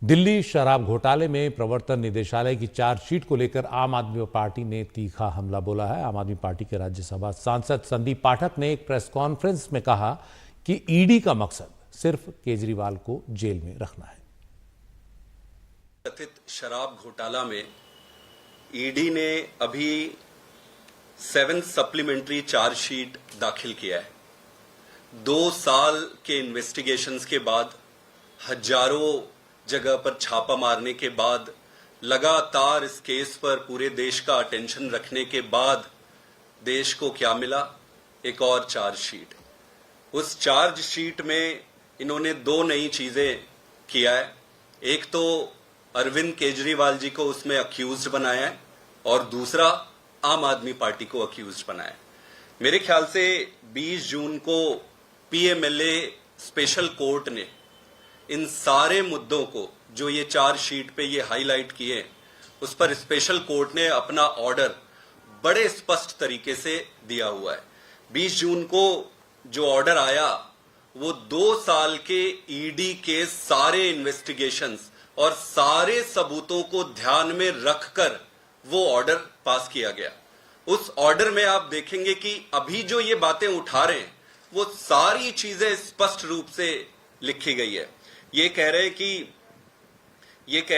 दिल्ली शराब घोटाले में प्रवर्तन निदेशालय की चार्जशीट को लेकर आम आदमी पार्टी ने तीखा हमला बोला है। आम आदमी पार्टी के राज्यसभा सांसद संदीप पाठक ने एक प्रेस कॉन्फ्रेंस में कहा कि ईडी का मकसद सिर्फ केजरीवाल को जेल में रखना है। कथित शराब घोटाला में ईडी ने अभी 7 सप्लीमेंट्री चार्जशीट दाखिल किया है। 2 साल के इन्वेस्टिगेशंस के बाद, हजारों जगह पर छापा मारने के बाद, लगातार इस केस पर पूरे देश का अटेंशन रखने के बाद देश को क्या मिला? एक और चार्जशीट। उस चार्जशीट में इन्होंने 2 नई चीजें किया है। एक तो अरविंद केजरीवाल जी को उसमें अक्यूज्ड बनाया है और दूसरा आम आदमी पार्टी को अक्यूज्ड बनाया है। मेरे ख्याल से 20 जून को पीएमएलए स्पेशल कोर्ट ने इन सारे मुद्दों को जो ये चार्जशीट पे ये हाईलाइट किए, उस पर स्पेशल कोर्ट ने अपना ऑर्डर बड़े स्पष्ट तरीके से दिया हुआ है। 20 जून को जो ऑर्डर आया वो 2 साल के ईडी के सारे इन्वेस्टिगेशंस और सारे सबूतों को ध्यान में रखकर वो ऑर्डर पास किया गया। उस ऑर्डर में आप देखेंगे कि अभी जो ये बातें उठा रहे हैं वो सारी चीजें स्पष्ट रूप से लिखी गई है। ये कह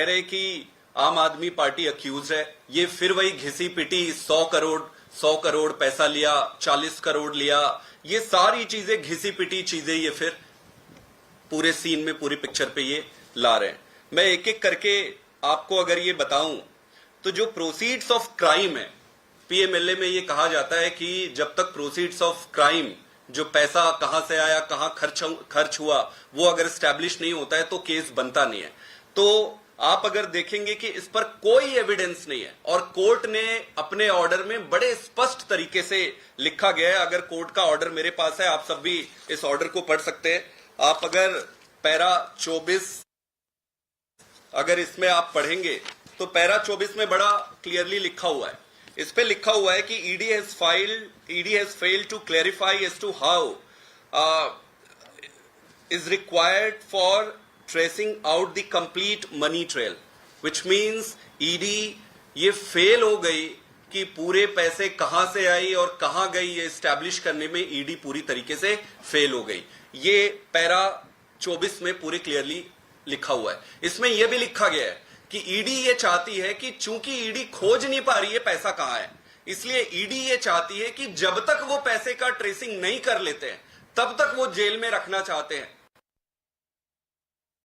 रहे कि आम आदमी पार्टी अक्यूज है। ये फिर वही घिसी पिटी 100 करोड़ पैसा लिया, 40 करोड़ लिया, ये सारी चीजें घिसी पिटी चीजें ये फिर पूरे सीन में, पूरी पिक्चर पे ये ला रहे हैं। मैं एक एक करके आपको अगर ये बताऊं तो जो प्रोसीड्स ऑफ क्राइम है, पीएमएलए में ये कहा जाता है कि जब तक प्रोसीड्स ऑफ क्राइम, जो पैसा कहां से आया, कहां खर्च हुआ, वो अगर स्टैब्लिश नहीं होता है तो केस बनता नहीं है। तो आप अगर देखेंगे कि इस पर कोई एविडेंस नहीं है और कोर्ट ने अपने ऑर्डर में बड़े स्पष्ट तरीके से लिखा गया है। अगर कोर्ट का ऑर्डर मेरे पास है, आप सब भी इस ऑर्डर को पढ़ सकते हैं। आप अगर पैरा 24 अगर इसमें आप पढ़ेंगे तो पैरा 24 में बड़ा क्लियरली लिखा हुआ है। इस पे लिखा हुआ है कि ED has failed to clarify as to how is required for tracing out the complete money trail, which means ED ये फेल हो गई कि पूरे पैसे कहां से आई और कहां गई ये एस्टैब्लिश करने में ED पूरी तरीके से फेल हो गई। ये पैरा 24 में पूरे क्लियरली लिखा हुआ है। इसमें यह भी लिखा गया है कि ईडी ये चाहती है कि चूंकि ईडी खोज नहीं पा रही है पैसा कहां है, इसलिए ईडी ये चाहती है कि जब तक वो पैसे का ट्रेसिंग नहीं कर लेते हैं तब तक वो जेल में रखना चाहते हैं।